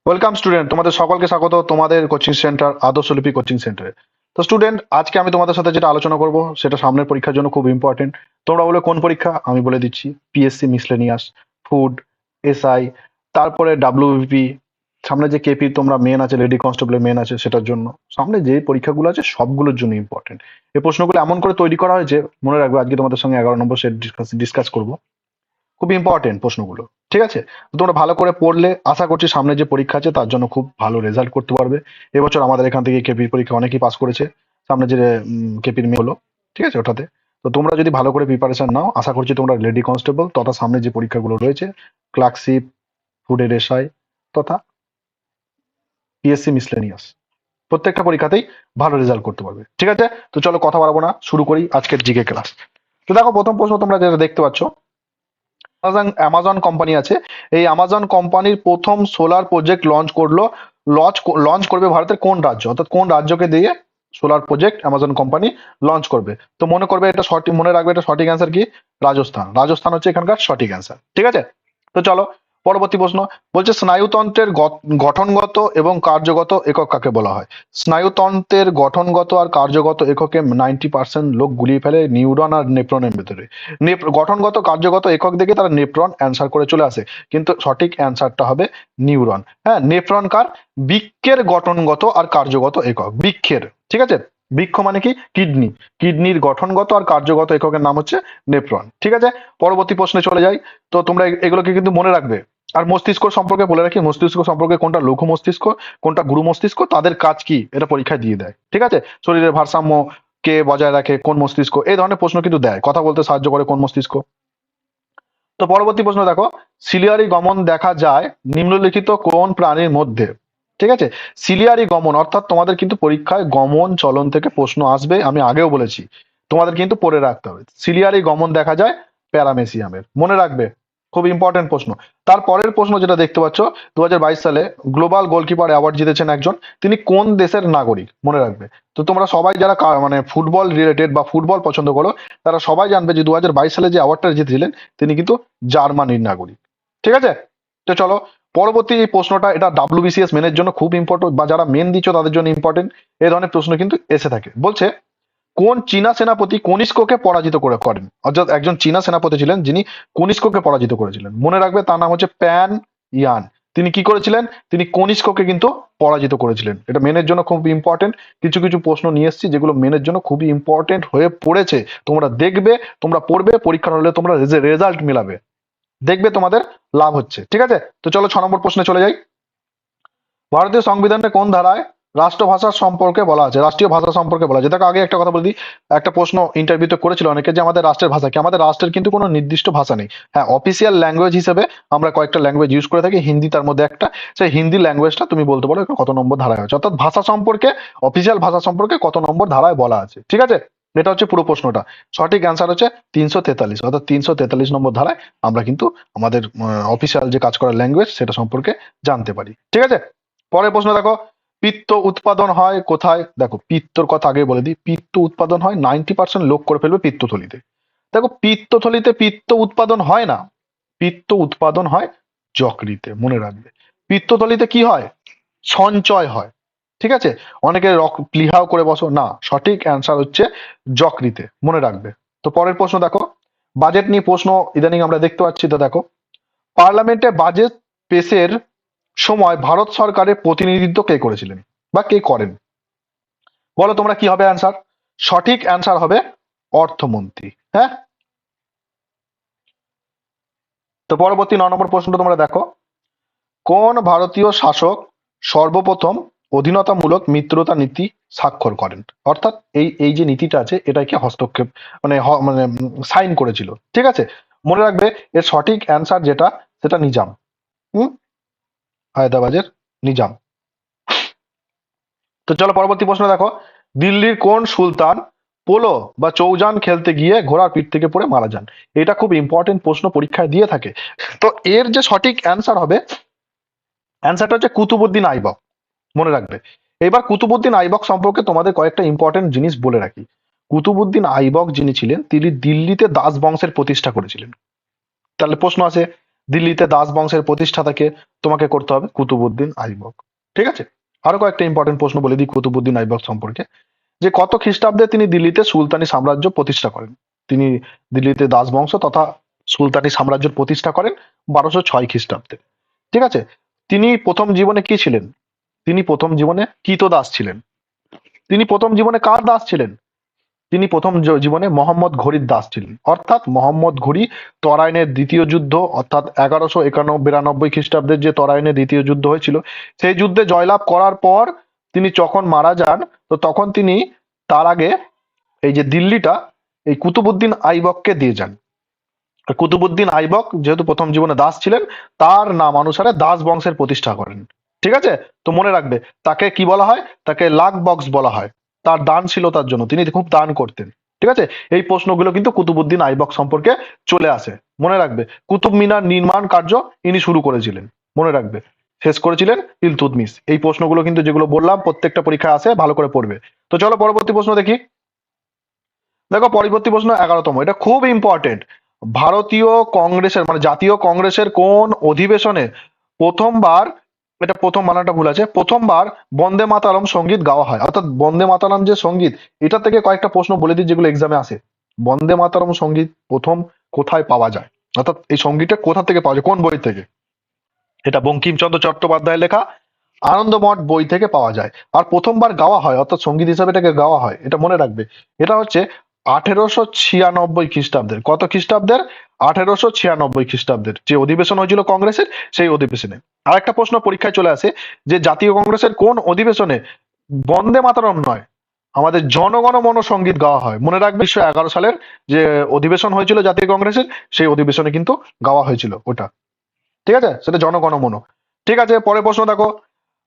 Welcome student, তোমাদের সকলকে স্বাগত তোমাদের কোচিং সেন্টার আদর্শলিপি কোচিং সেন্টারে। তো স্টুডেন্ট, আজকে আমি তোমাদের সাথে যেটা আলোচনা করব সেটা সামনের পরীক্ষার জন্য খুব ইম্পর্টেন্ট। তোমরা বলে কোন পরীক্ষা, আমি বলে দিচ্ছি। পিএসসি মিসলেনিয়াস, ফুড, এসআই, তারপরে ডাব্লিউবিপি, সামনে যে কেপি তোমরা মেন আছে, লেডি কনস্টেবলের মেন আছে, সেটার জন্য সামনে যে পরীক্ষাগুলো আছে সবগুলোর জন্য ইম্পর্টেন্ট। এই প্রশ্নগুলো এমন করে তৈরি করা হয়েছে, মনে রাখবে আজকে তোমাদের সঙ্গে 11 নম্বর সেট ডিসকাস করবো। খুব ইম্পর্টেন্ট প্রশ্নগুলো, ঠিক আছে? তো তোমরা ভালো করে পড়লে আশা করছি সামনে যে পরীক্ষা আছে তার জন্য খুব ভালো রেজাল্ট করতে পারবে। এবছর আমাদের এখান থেকে কেপির পরীক্ষা অনেকেই পাস করেছে, সামনে যে কেপির মেয়ে হলো, ঠিক আছে, ওটাতে। তো তোমরা যদি ভালো করে প্রিপারেশন নাও, আশা করছি তোমরা লেডি কনস্টেবল তথা সামনে যে পরীক্ষাগুলো রয়েছে, ক্লার্কশিপ, ফুডের এসআই তথা পিএসসি মিসলেনিয়াস, প্রত্যেকটা পরীক্ষাতেই ভালো রেজাল্ট করতে পারবে, ঠিক আছে? তো চলো কথা বাড়াবো না, শুরু করি আজকের জিকে ক্লাস। তো দেখো, প্রথম প্রশ্ন তোমরা যেটা দেখতে পাচ্ছ, অ্যামাজন কোম্পানি আছে। এই অ্যামাজন কোম্পানির প্রথম সোলার প্রজেক্ট লঞ্চ করলো। লঞ্চ করবে ভারতের কোন রাজ্য, অর্থাৎ কোন রাজ্যকে দিয়ে solar project Amazon company launch করবে? তো মনে করবে এটা সঠিক, মনে রাখবে এটা সঠিক অ্যান্সার কি? রাজস্থান। রাজস্থান হচ্ছে এখানকার সঠিক অ্যান্সার, ঠিক আছে? তো চলো পরবর্তী প্রশ্ন। বলছে স্নায়ুতন্ত্রের গঠনগত এবং কার্যগত একক কাকে বলা হয়? স্নায়ুতন্ত্রের গঠনগত আর কার্যগত এককে 90% লোক গুলিয়ে ফেলে নিউরন আর নেপ্রনের ভেতরে। গঠনগত কার্যগত একক দেখে তারা নেপ্রন অ্যান্সার করে চলে আসে, কিন্তু সঠিক অ্যান্সারটা হবে নিউরন। হ্যাঁ, নেফ্রন কার? বৃক্কের গঠনগত আর কার্যগত একক, বৃক্ষের, ঠিক আছে? বৃক্ষ মানে কি? কিডনি। কিডনির গঠনগত আর কার্যগত এককের নাম হচ্ছে নেফ্রন, ঠিক আছে? পরবর্তী প্রশ্নে চলে যাই। তো তোমরা এগুলোকে কিন্তু মনে রাখবে। আর মস্তিষ্ক সম্পর্কে বলে রাখি, মস্তিষ্ক সম্পর্কে কোনটা লঘু মস্তিষ্ক, কোনটা গুরু মস্তিষ্ক, তাদের কাজ কি, এটা পরীক্ষায় দিয়ে দেয়, ঠিক আছে? শরীরের ভারসাম্য কে বজায় রাখে, কোন মস্তিষ্ক, এই ধরনের প্রশ্ন কিন্তু দেয়। কথা বলতে সাহায্য করে কোন মস্তিষ্ক। তো পরবর্তী প্রশ্ন দেখো, সিলিয়ারি গমন দেখা যায় নিম্নলিখিত কোন প্রাণীর মধ্যে? ঠিক আছে, সিলিয়ারি গমন অর্থাৎ তোমাদের কিন্তু পরীক্ষায় গমন চলন থেকে প্রশ্ন আসবে, আমি আগেও বলেছি, তোমাদের কিন্তু পড়ে রাখতে হবে। সিলিয়ারি গমন দেখা যায় প্যারামেসিয়ামের, মনে রাখবে, খুব ইম্পর্টেন্ট প্রশ্ন। তারপরের প্রশ্ন যেটা দেখতে পাচ্ছ, 2022 সালে গ্লোবাল গোলকিপার অ্যাওয়ার্ড জিতেছেন একজন, তিনি কোন দেশের নাগরিক? মনে রাখবে। তো তোমরা সবাই যারা মানে ফুটবল রিলেটেড বা ফুটবল পছন্দ করো, তারা সবাই জানবে যে 2022 সালে যে অ্যাওয়ার্ডটা জিতেছিলেন তিনি কিন্তু জার্মানির নাগরিক, ঠিক আছে? তো চলো পরবর্তী এই প্রশ্নটা, এটা ডাব্লিউবিসিএস মেনের জন্য খুব ইম্পর্টেন্ট, বা যারা মেন দিচ্ছ তাদের জন্য ইম্পর্টেন্ট। এই ধরনের প্রশ্ন কিন্তু এসে থাকে। বলছে কোন চীনা সেনাপতি কনিষ্ককে পরাজিত করেন? অর্থাৎ একজন চীনা সেনাপতি ছিলেন যিনি কনিষ্ককে পরাজিত করেছিলেন, মনে রাখবে তার নাম হচ্ছে প্যান ইয়ান। তিনি কি করেছিলেন? তিনি কনিষ্ককে কিন্তু পরাজিত করেছিলেন। এটা মেনের জন্য খুব ইম্পর্টেন্ট। কিছু কিছু প্রশ্ন নিয়ে এসেছি যেগুলো মেনের জন্য খুবই ইম্পর্টেন্ট হয়ে পড়েছে, তোমরা দেখবে, তোমরা পড়বে, পরীক্ষার হলে তোমরা রেজাল্ট মেলাবে, দেখবে তোমাদের লাভ হচ্ছে, ঠিক আছে? তো চলো 6 নম্বর প্রশ্নে চলে যাই। ভারতীয় সংবিধানে কোন ধারায় রাষ্ট্রভাষা সম্পর্কে বলা আছে, রাষ্ট্রীয় ভাষা সম্পর্কে বলা আছে? দেখো আগে একটা কথা বলে দিই, একটা প্রশ্ন ইন্টারভিউতে করেছিল অনেকে যে আমাদের রাষ্ট্রের ভাষা কি? আমাদের রাষ্ট্রের কিন্তু কোনো নির্দিষ্ট ভাষা নেই। হ্যাঁ, অফিসিয়াল ল্যাঙ্গুয়েজ হিসেবে আমরা কয়েকটা ল্যাঙ্গুয়েজ ইউজ করে থাকি, হিন্দি তার মধ্যে একটা। সেই হিন্দি ল্যাঙ্গুয়েজটা তুমি বলতে পারো কত নম্বর ধারায় আছে, অর্থাৎ ভাষা সম্পর্কে, অফিসিয়াল ভাষা সম্পর্কে কত নম্বর ধারায় বলা আছে, ঠিক আছে? এটা হচ্ছে পুরো প্রশ্নটা। সঠিক অ্যান্সার হচ্ছে 343, অর্থাৎ 343 নম্বর ধারায় আমরা কিন্তু আমাদের অফিসিয়াল যে কাজ করার ল্যাঙ্গুয়েজ সেটা সম্পর্কে জানতে পারি, ঠিক আছে? পরের প্রশ্ন দেখো, পিত্ত উৎপাদন হয় কোথায়? দেখো পিত্তর কথা আগে বলে দিই, পিত্ত উৎপাদন হয় 90% লোক করে ফেলবে পিত্তথলিতে। দেখো পিত্তথলিতে পিত্ত উৎপাদন হয় না, পিত্ত উৎপাদন হয় যকৃতে, মনে রাখবে। পিত্তথলিতে কি হয়? সঞ্চয় হয়, ঠিক আছে? অনেকে প্লিহাও করে বসো না, সঠিক অ্যান্সার হচ্ছে যকৃতে, মনে রাখবে। তো পরের প্রশ্ন দেখো, বাজেট নিয়ে প্রশ্ন ইদানিং আমরা দেখতে পাচ্ছি। তো দেখো, পার্লামেন্টে বাজেট পেশের সময় ভারত সরকারের প্রতিনিধিত্ব কে করেছিলেন বা কে করেন? বলো তোমরা কি হবে অ্যান্সার? সঠিক অ্যান্সার হবে অর্থমন্ত্রী। হ্যাঁ, তো পরবর্তী 9 নম্বর প্রশ্নটা তোমরা দেখো, কোন ভারতীয় শাসক সর্বপ্রথম অধীনতামূলক মিত্রতা নীতি স্বাক্ষর করেন? অর্থাৎ এই এই যে নীতিটা আছে এটাকে হস্তক্ষেপ মানে মানে সাইন করেছিল, ঠিক আছে? মনে রাখবে এর সঠিক অ্যান্সার যেটা, সেটা নিজাম। হুম, হায়দ্রাবাদের নিজাম। তো চলো পরবর্তী প্রশ্ন দেখো, দিল্লির কোন সুলতান পোলো বা চৌজান খেলতে গিয়ে ঘোড়ার পিঠ থেকে পড়ে মারা যান? এটা খুব ইম্পর্টেন্ট প্রশ্ন, পরীক্ষায় দিয়ে থাকে। তো এর যে সঠিক অ্যান্সার হবে, অ্যান্সারটা হচ্ছে কুতুবুদ্দিন আইবক, মনে রাখবে। এবার কুতুবুদ্দিন আইবক সম্পর্কে তোমাদের কয়েকটা ইম্পর্টেন্ট জিনিস বলে রাখি। কুতুবুদ্দিন আইবক যিনি ছিলেন তিনি দিল্লিতে দাস বংশের প্রতিষ্ঠা করেছিলেন। তাহলে প্রশ্ন আছে, দিল্লিতে দাস বংশের প্রতিষ্ঠাতাকে তোমাকে করতে হবে কুতুবুদ্দিন আইবক। ঠিক আছে, আরো কয়েকটা ইম্পর্টেন্ট প্রশ্ন বলে দিই কুতুবুদ্দিন আইবক সম্পর্কে, যে কত খ্রিস্টাব্দে তিনি দিল্লিতে সুলতানি সাম্রাজ্য প্রতিষ্ঠা করেন। তিনি দিল্লিতে দাস বংশ তথা সুলতানি সাম্রাজ্য প্রতিষ্ঠা করেন 1206 খ্রিস্টাব্দে। ঠিক আছে, তিনি প্রথম জীবনে কি ছিলেন? তিনি প্রথম জীবনে কৃতদাস ছিলেন। তিনি প্রথম জীবনে কার দাস ছিলেন? তিনি প্রথম জীবনে মোহাম্মদ ঘুরির দাস ছিলেন, অর্থাৎ মোহাম্মদ ঘুরি তরাইনের দ্বিতীয় যুদ্ধ অর্থাৎ 1191-92 খ্রিস্টাব্দের যে তরাইনের দ্বিতীয় যুদ্ধ হয়েছিল, সেই যুদ্ধে জয়লাভ করার পর তিনি যখন মারা যান, তো তখন তিনি তার আগে এই যে দিল্লিটা এই কুতুবুদ্দিন আইবককে দিয়ে যান। কুতুবুদ্দিন আইবক যেহেতু প্রথম জীবনে দাস ছিলেন, তার নাম অনুসারে দাস বংশের প্রতিষ্ঠা করেন। ঠিক আছে, তো মনে রাখবে তাকে কি বলা হয়? তাকে লাখ বক্স বলা হয়। তার দানশীলতার জন্য তিনি খুব দান করতেন। ঠিক আছে, এই প্রশ্নগুলো কিন্তু কুতুবুদ্দিন আইবক সম্পর্কে চলে আসে। মনে রাখবে কুতুব মিনার নির্মাণ কার্য ইনি শুরু করেছিলেন। মনে রাখবে শেষ করেছিলেন ইলতুৎমিশ। এই প্রশ্নগুলো কিন্তু যেগুলো বললাম প্রত্যেকটা পরীক্ষায় আসে, ভালো করে পড়বে। তো চলো পরবর্তী প্রশ্ন দেখি। দেখো পরবর্তী প্রশ্ন 11তম, এটা খুব ইম্পর্টেন্ট। ভারতীয় কংগ্রেসের মানে জাতীয় কংগ্রেসের কোন অধিবেশনে প্রথমবার, এটা প্রথম বানানটা ভুল আছে, প্রথমবার বন্দে মাতারম সঙ্গীত গাওয়া হয়? অর্থাৎ বন্দে মাতারম যে সঙ্গীত, এটা থেকে কয়েকটা প্রশ্ন বলে দিই যেগুলো এক্সামে আসে। বন্দে মাতারম সঙ্গীত প্রথম কোথায় পাওয়া যায়? অর্থাৎ এই সঙ্গীতটা কোথা থেকে পাওয়া যায়, কোন বই থেকে? এটা বঙ্কিমচন্দ্র চট্টোপাধ্যায়ের লেখা আনন্দমঠ বই থেকে পাওয়া যায়। আর প্রথমবার গাওয়া হয় অর্থাৎ সঙ্গীত হিসাবে এটাকে গাওয়া হয়, এটা মনে রাখবে, এটা হচ্ছে 1896 খ্রিস্টাব্দের। কত খ্রিস্টাব্দের? 1896 খ্রিস্টাব্দের যে অধিবেশন হয়েছিল কংগ্রেসের, সেই অধিবেশনে। আর একটা প্রশ্ন পরীক্ষায় চলে আসে যে জাতীয় কংগ্রেসের কোন অধিবেশনে বন্দে মাতরম নয়, আমাদের জনগণ মন সঙ্গীত গাওয়া হয়? মনে রাখবে 1911 সালের যে অধিবেশন হয়েছিল জাতীয় কংগ্রেসের, সেই অধিবেশনে কিন্তু গাওয়া হয়েছিল ওটা। ঠিক আছে, সেটা জনগণ মন। ঠিক আছে, পরের প্রশ্ন দেখো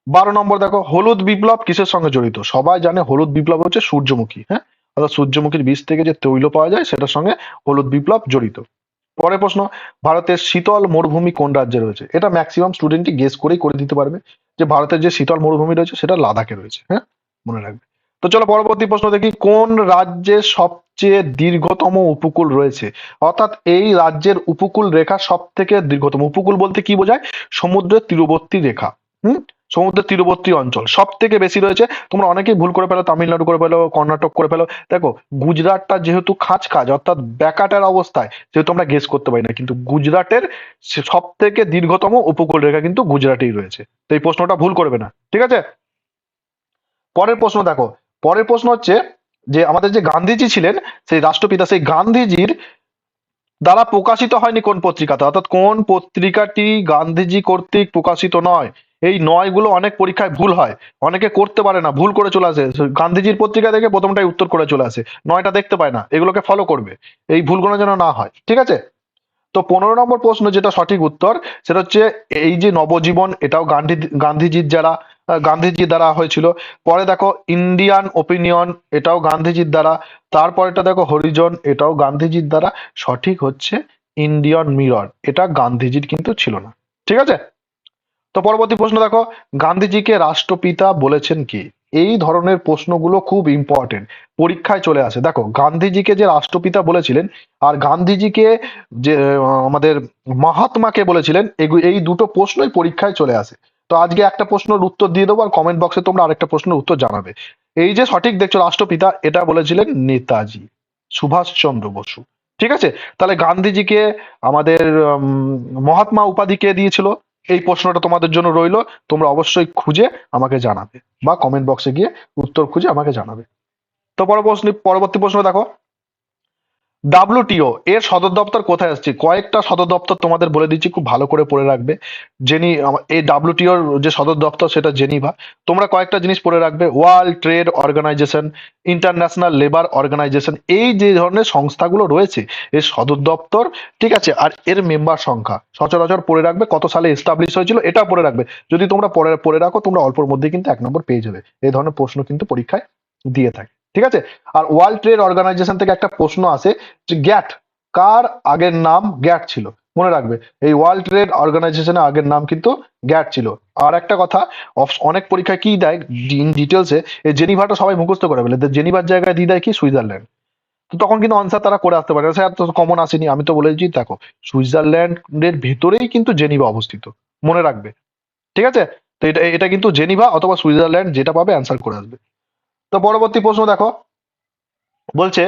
12 নম্বর। দেখো হলুদ বিপ্লব কিসের সঙ্গে জড়িত? সবাই জানে হলুদ বিপ্লব হচ্ছে সূর্যমুখী, হ্যাঁ, অর্থাৎ সূর্যমুখীর বীজ থেকে যে তৈল পাওয়া যায় সেটার সঙ্গে হলুদ বিপ্লব জড়িত। পরের প্রশ্ন, ভারতের শীতল মরুভূমি কোন রাজ্যে রয়েছে? এটা ম্যাক্সিমাম স্টুডেন্টই গেস করেই করে দিতে পারবে যে ভারতের যে শীতল মরুভূমি রয়েছে সেটা লাদাখে রয়েছে। হ্যাঁ, মনে রাখবে। তো চলো পরবর্তী প্রশ্ন দেখি, কোন রাজ্যে সবচেয়ে দীর্ঘতম উপকূল রয়েছে? অর্থাৎ এই রাজ্যের উপকূল রেখা সব থেকে দীর্ঘতম। উপকূল বলতে কি বোঝায়? সমুদ্রের তীরবর্তী রেখা। হুম, সমুদ্রের তীরবর্তী অঞ্চল সব থেকে বেশি রয়েছে। তোমরা অনেকেই ভুল করে ফেলো, তামিলনাড়ু করে ফেলো, কর্ণাটক করে ফেলো। দেখো গুজরাটটা যেহেতু খাঁজ খাঁজ অর্থাৎ ব্যাকাটার অবস্থায়, যেহেতু আমরা গেস করতে পারি না, কিন্তু গুজরাটের সব থেকে দীর্ঘতম উপকূল রেখা কিন্তু গুজরাটেই রয়েছে। তো এই প্রশ্নটা ভুল করবে না, ঠিক আছে? পরের প্রশ্ন দেখো, পরের প্রশ্ন হচ্ছে যে আমাদের যে গান্ধীজি ছিলেন সেই রাষ্ট্রপিতা, সেই গান্ধীজির দ্বারা প্রকাশিত হয়নি কোন পত্রিকাতে? অর্থাৎ কোন পত্রিকাটি গান্ধীজি কর্তৃক প্রকাশিত নয়? এই নয় গুলো অনেক পরীক্ষায় ভুল হয়, অনেকে করতে পারে না, ভুল করে চলে আসে, গান্ধীজির পত্রিকা দেখে প্রথমটাই উত্তর করে চলে আসে, নয়টা দেখতে পায় না। এগুলোকে ফলো করবে, এই ভুলগুলো যেন না হয়, ঠিক আছে? তো 15 নম্বর প্রশ্ন যেটা সঠিক উত্তর, সেটা হচ্ছে এই যে নবজীবন, এটাও গান্ধীজির যারা গান্ধীজির দ্বারা হয়েছিল। পরে দেখো ইন্ডিয়ান ওপিনিয়ন, এটাও গান্ধীজির দ্বারা। তারপরেটা দেখো হরিজন, এটাও গান্ধীজির দ্বারা। সঠিক হচ্ছে ইন্ডিয়ান মিরর, এটা গান্ধীজির কিন্তু ছিল না, ঠিক আছে? তো পরবর্তী প্রশ্ন দেখো, গান্ধীজিকে রাষ্ট্রপিতা বলেছেন কি? এই ধরনের প্রশ্নগুলো খুব ইম্পর্টেন্ট, পরীক্ষায় চলে আসে। দেখো গান্ধীজিকে যে রাষ্ট্রপিতা বলেছিলেন আর গান্ধীজিকে যে আমাদের মহাত্মাকে বলেছিলেন, এই দুটো প্রশ্নই পরীক্ষায় চলে আসে। তো আজকে একটা প্রশ্নের উত্তর দিয়ে দেবো আর কমেন্ট বক্সে তোমরা আরেকটা প্রশ্নের উত্তর জানাবে। এই যে সঠিক দেখছো রাষ্ট্রপিতা, এটা বলেছিলেন নেতাজি সুভাষচন্দ্র বসু। ঠিক আছে, তাহলে গান্ধীজিকে আমাদের মহাত্মা উপাধি কে দিয়েছিল? এই প্রশ্নটা তোমাদের জন্য রইলো, তোমরা অবশ্যই খুঁজে আমাকে জানাবে বা কমেন্ট বক্সে গিয়ে উত্তর খুঁজে আমাকে জানাবে। তো পরবর্তী প্রশ্ন দেখো, ডাব্লিউটিও এর সদর দপ্তর কোথায় আসছে? কয়েকটা সদর দপ্তর তোমাদের বলে দিচ্ছি, খুব ভালো করে পড়ে রাখবে। এই ডাব্লিউটিওর যে সদর দপ্তর সেটা জেনিভা। তোমরা কয়েকটা জিনিস পড়ে রাখবে, world trade organisation, international labour organisation, এই যে ধরনের সংস্থাগুলো রয়েছে এর সদর দপ্তর, ঠিক আছে? আর এর মেম্বার সংখ্যা সচরাচর পড়ে রাখবে, কত সালে এস্টাবলিশ হয়েছিল এটা পড়ে রাখবে। যদি তোমরা পড়ে রাখো, তোমরা অল্পর মধ্যে কিন্তু 1 নম্বর পেয়ে যাবে। এই ধরনের প্রশ্ন কিন্তু পরীক্ষায় দিয়ে থাকে, ঠিক আছে? আর ওয়ার্ল্ড ট্রেড অর্গানাইজেশন থেকে একটা প্রশ্ন আসে যে গ্যাট কার আগের নাম গ্যাট ছিল? মনে রাখবে এই ওয়ার্ল্ড ট্রেড অর্গানাইজেশনের আগের নাম কিন্তু গ্যাট ছিল। আর একটা কথা, অনেক পরীক্ষায় কি দেয় ইন ডিটেলসে, এই জেনিভাটা সবাই মুখস্থ করে ফেলে, জেনিভার জায়গায় দিয়ে দেয় কি সুইজারল্যান্ড। তো তখন কিন্তু আনসার তারা করে আসতে পারে, স্যার তো কমন আসেনি। আমি তো বলেছি দেখো, সুইজারল্যান্ডের ভিতরেই কিন্তু জেনিভা অবস্থিত, মনে রাখবে। ঠিক আছে, তো এটা এটা কিন্তু জেনিভা অথবা সুইজারল্যান্ড, যেটা পাবে অ্যান্সার করে আসবে। তো পরবর্তী প্রশ্ন দেখো, বলছে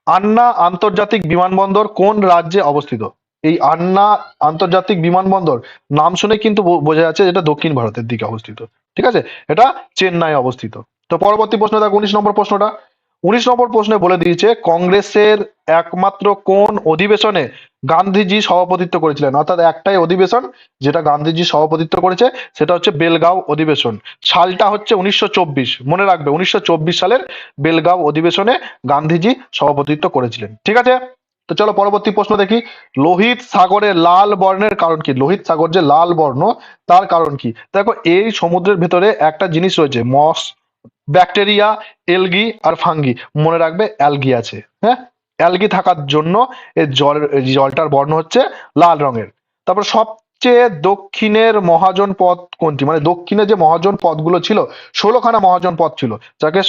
আন্না আন্তর্জাতিক বিমানবন্দর কোন রাজ্যে অবস্থিত? এই আন্না আন্তর্জাতিক বিমানবন্দর নাম শুনে কিন্তু বোঝা যাচ্ছে এটা দক্ষিণ ভারতের দিকে অবস্থিত। ঠিক আছে, এটা চেন্নাই অবস্থিত। তো পরবর্তী প্রশ্ন দেখো, 19 নম্বর প্রশ্নটা। 19 নম্বর প্রশ্নে বলে দিয়েছে কংগ্রেসের একমাত্র কোন অধিবেশনে গান্ধীজি সভাপতিত্ব করেছিলেন? অর্থাৎ একটাই অধিবেশন যেটা গান্ধীজি সভাপতিত্ব করেছে, সেটা হচ্ছে বেলগাঁও অধিবেশন। সালটা হচ্ছে 1924, মনে রাখবে 1924 সালের বেলগাঁও অধিবেশনে গান্ধীজি সভাপতিত্ব করেছিলেন। ঠিক আছে, তো চলো পরবর্তী প্রশ্ন দেখি। লোহিত সাগরে লাল বর্ণের কারণ কি? লোহিত সাগর যে লাল বর্ণ, তার কারণ কি? দেখো, এই সমুদ্রের ভেতরে একটা জিনিস রয়েছে, মস, ব্যাকটেরিয়া, এলগি আর ফাঙ্গি। মনে রাখবে অ্যালগি আছে, হ্যাঁ, অ্যালগি থাকার জন্য এই জলটার বর্ণ হচ্ছে লাল রঙের। তারপর সবচেয়ে দক্ষিণের মহাজন পদ কোনটি? মানে দক্ষিণে যে মহাজন পদগুলো ছিল, 16খানা মহাজন পদ ছিল, যাকে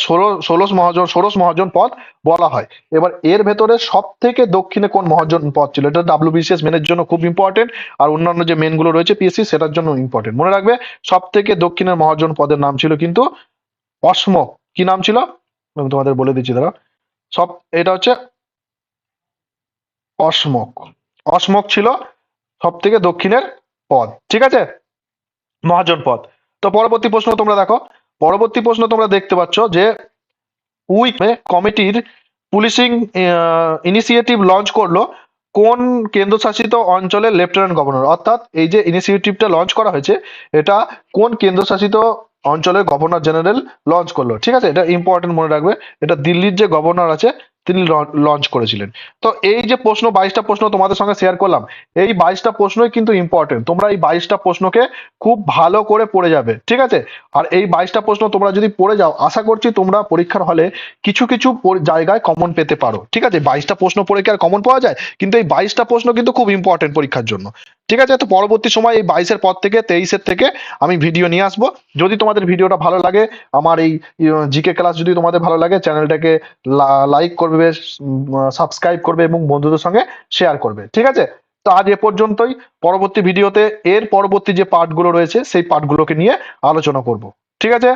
ষোড়শ মহাজন পদ বলা হয়। এবার এর ভেতরে সব থেকে দক্ষিণে কোন মহাজন পদ ছিল? এটা ডাব্লিউবিসিএস মেনের জন্য খুব ইম্পর্টেন্ট, আর অন্যান্য যে মেন গুলো রয়েছে পিএসসি, সেটার জন্য ইম্পর্টেন্ট। মনে রাখবে সব থেকে দক্ষিণের মহাজন পদের নাম ছিল কিন্তু অসমক। কি নাম ছিল? আমি তোমাদের বলে দিচ্ছি, দাঁড়া। সব এটা হচ্ছে অসমক। অসমক ছিল সব থেকে দক্ষিণের পদ। ঠিক আছে, মহাজন পদ। তো পরবর্তী প্রশ্ন তোমরা দেখো, পরবর্তী প্রশ্ন তোমরা দেখতে পাচ্ছ যে উইক কমিটির পুলিশিং ইনিশিয়েটিভ লঞ্চ করলো কোন কেন্দ্রশাসিত অঞ্চলের লেফটেন্যান্ট গভর্নর? অর্থাৎ এই যে ইনিশিয়েটিভটা লঞ্চ করা হয়েছে, এটা কোন কেন্দ্রশাসিত অঞ্চলের গভর্নর জেনারেল লঞ্চ করলো? ঠিক আছে, এটা ইম্পর্টেন্ট, মনে রাখবে। এটা দিল্লির যে গভর্নর আছে তিনি লঞ্চ করেছিলেন। তো এই যে প্রশ্ন 22টা প্রশ্ন তোমাদের সঙ্গে শেয়ার করলাম, এই 22টা প্রশ্নই কিন্তু ইম্পর্টেন্ট। তোমরা এই 22টা প্রশ্নকে খুব ভালো করে পড়ে যাবে। ঠিক আছে, আর এই 22টা প্রশ্ন তোমরা যদি পড়ে যাও, আশা করছি তোমরা পরীক্ষার হলে কিছু কিছু জায়গায় কমন পেতে পারো। ঠিক আছে, 22টা প্রশ্ন পড়ে কি আর কমন পাওয়া যায়? কিন্তু এই 22টা প্রশ্ন কিন্তু খুব ইম্পর্টেন্ট পরীক্ষার জন্য। ঠিক আছে, তো পরবর্তী সময় এই 22-এর পর থেকে 23-এর থেকে আমি ভিডিও নিয়ে আসবো। যদি তোমাদের ভিডিওটা ভালো লাগে, আমার এই জিকে ক্লাস যদি তোমাদের ভালো লাগে, চ্যানেলটাকে লাইক করবে, সাবস্ক্রাইব করবে এবং বন্ধুদের সঙ্গে শেয়ার করবে। ঠিক আছে, তো আজ এ পর্যন্তই। পরবর্তী ভিডিওতে এর পরবর্তী যে পার্টগুলো রয়েছে সেই পার্টগুলোকে নিয়ে আলোচনা করব। ঠিক আছে।